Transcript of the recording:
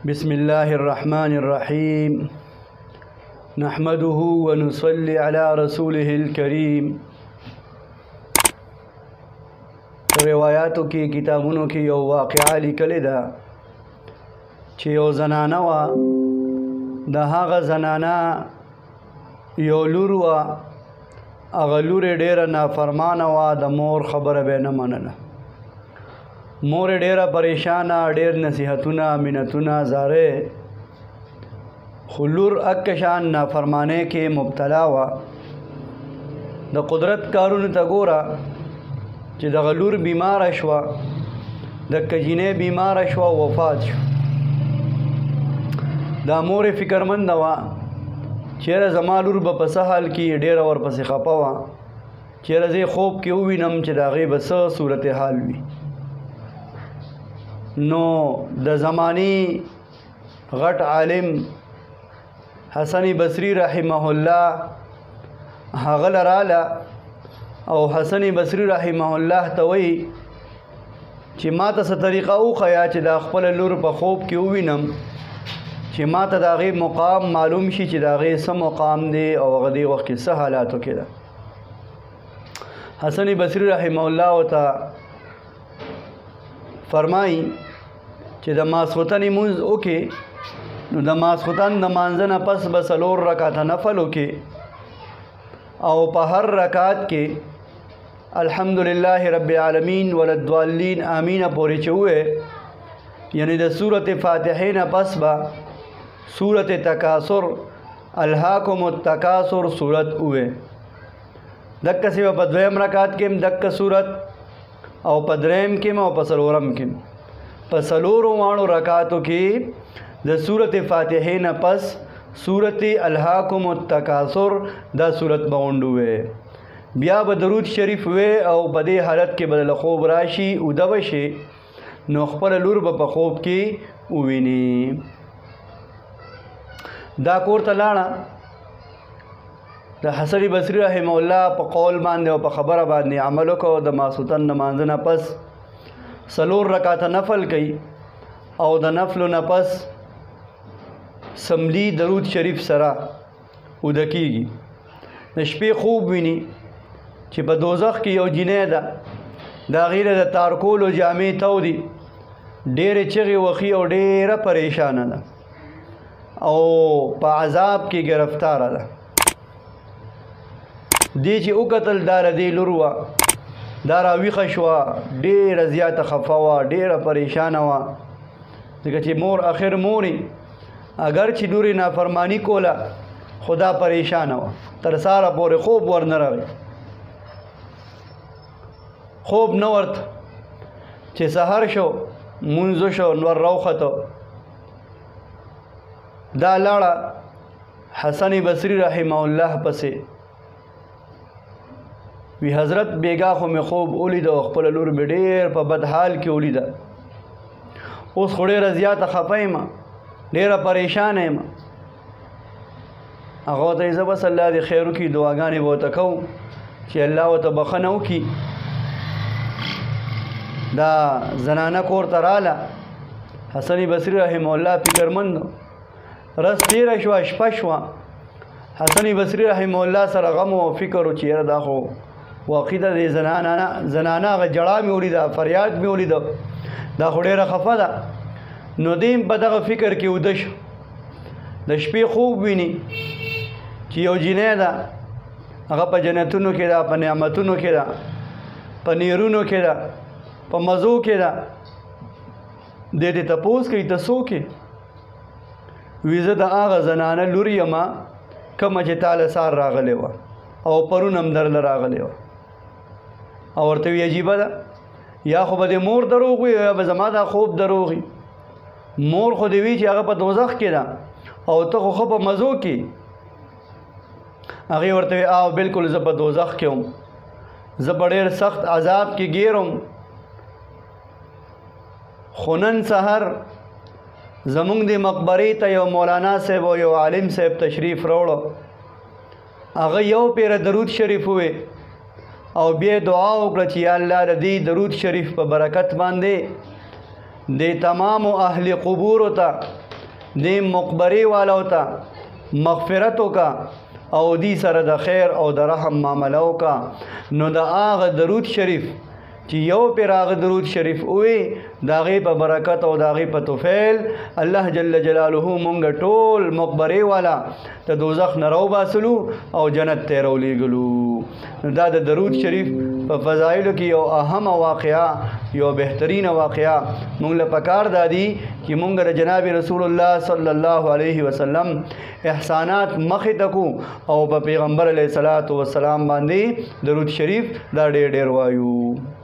بسم الله الرحمن الرحيم نحمده ونصلي على رسوله الكريم روایاتو کی کتابونو کی یو واقعہ لیکلی ده چې یو زنانه وه د هغه زنانه یو لور وه هغه لور یې ډېره نافرمانه وه د مور خبره به یې نه منله مور یې ډېره پریشانه ډېر نصیحتونه منتونه زارې خو لور اکه شان نافرمانۍ کې مبتلا وه د قدرت کارونو ته ګوره چې دغه لور بیماره شوه د کجینې بیماره شوه وفات شو دا مور فکرمنده وه چیرې زما لور به په څه حال کې ډېره ورپسې خفه وه چیرې زه خوب کې ووینم چې د هغې به څه صورت حال وي نو د زمانې غټ عالم حسن بصری رحمه الله هغه لراله او حسن بصری رحمه الله ته وایي چې ما ته څه طریقه وښیه چې د خپله لور په خوب کې ووینم چې ما ته د هغې مقام معلوم شي چې د هغې څه مقام دی او هغه دې وخت کې څه حالاتو کې ده حسن بصری رحمه الله ورته فرمایي چې د ماسخوتن لمونځ وکړې نو د ماسخوتن د لمانځه نه پس به 4 رکعته نفل وکړې او په هر رکعت کې الحمدلله رب العالمین وللضالین آمین پورې چې ووایې یعنی د سورت فاتحې نه پس به سورت تکاثر الهاکم التکاثر سورت ووایې دقسې به په 2م رکعت کې هم دقه سورت او په 3م کې او په 4م کې په 4 رکعاتو کې د سورت فاتحې نه پس سورت الهاکم التکاثر دا سورت به غونډو وې بیا به درود شریف وې او په دې حالت کې به له خوب راشي اوده به شي نو خپله لور به په خوب کې وویني دا کور ته لاړه د حسن بصری رحمه الله په قول باندې او په خبره باندې عمل وکړو د ماسخوتن لمانځه نه پس 4 رکعاته نفل کوي او د نفلو نه پس سملی درود شریف سره اوده کیږي د شپې خوب ویني چې په دوزخ کې یو جنۍ ده د هغې د تارکولو جامې تودي ډېرې چغې وخي او ډېره پریشانه ده او په عذاب کې گرفتاره ده دې چې وکتل دا د دې لور وه دا راویښه شوه ډېره زیاته خفه وه ډېره پریشانه وه ځکه چې مور اخر موري اگر چې لورې نافرمانی کوله خدا پریشانه وه تر ساره پورې خوب ورنه راغی خوب نه ورته چې سحر شو مونځ شو نور راوخته دا لاړه حسن بصری رحمه الله پسې وی حضرت بیگا خو مې خوب ولیده او خپله لور مې ډېر په بد حال کې ولیده اوس خو ډېره زیاته خفه یم ډېره پریشانه یم هغه ورته زه بس الله دې خیر وکړي دعاګانې به ورته کوم چې الله ورته بخښنه وکړي دا زنانه کور ته راله حسن بصری رحمه الله فکرمند رس تېره شوه شپه شوه حسن بصری رحمه الله سره غم او فکر و چې یاره دا خو واقع ده د زنانه هغه جړا مې ولیده فریاد مې ولیده دا خو ډېره خفه ده نو دیم په دغه فکر کې اوده شو د شپې خوب ویني چې یو جنۍ ده هغه په جنتونو کې ده په نعمتونو کې ده په نیرونو کې ده په مزو کې ده دې ته تپوس کوي ته څوک یې وي زه د هغه زنانه لور یمه کومه چې تاله سار راغلی وه او پرون هم درله راغلی وه او ورته وی عجیبه ده یا خو به د مور دروغ وي یا به زما دا خوب دروغ وي مور خو دې وي چې هغه په دوزخ کې ده او ته خو ښه په مزو کې هغې ورته وی او بلکل زه په دوزخ کې وم زه په ډېر سخت عذاب کې ګیر وم خو نن سهر زمونږ د مقبرې ته یو مولانا صاحب او یو عالم صاحب تشریف راوړو هغه یو پیره درود شریف ووی او بیا دعا وکړه چې یا الله د دې درود شریف په برکت باندې د تمام اهل قبور ته دې مقبرې والا وتا مغفرت وکا او دی سره د خیر او د رحم معامله وکا نو د هغه درود شریف چې یو پیر هغه درود شریف وي د هغې په برکت او د هغې په طفیل الله جل جلاله مونږ ټول مقبرې والا د دوزخ نه راوباسلو او جنت ته یې راولېږلو نو دا د درود شریف په فضایلو کې یو اهمه واقعه یو بهترینه واقعه مونږ له پکار دا دي چې مونږ د جناب رسول الله صلی الله علیه وسلم احسانات مخې ته کو او په پیغمبر علیه الصلاۃ والسلام باندې درود شریف دا ډېر ډېر وایو.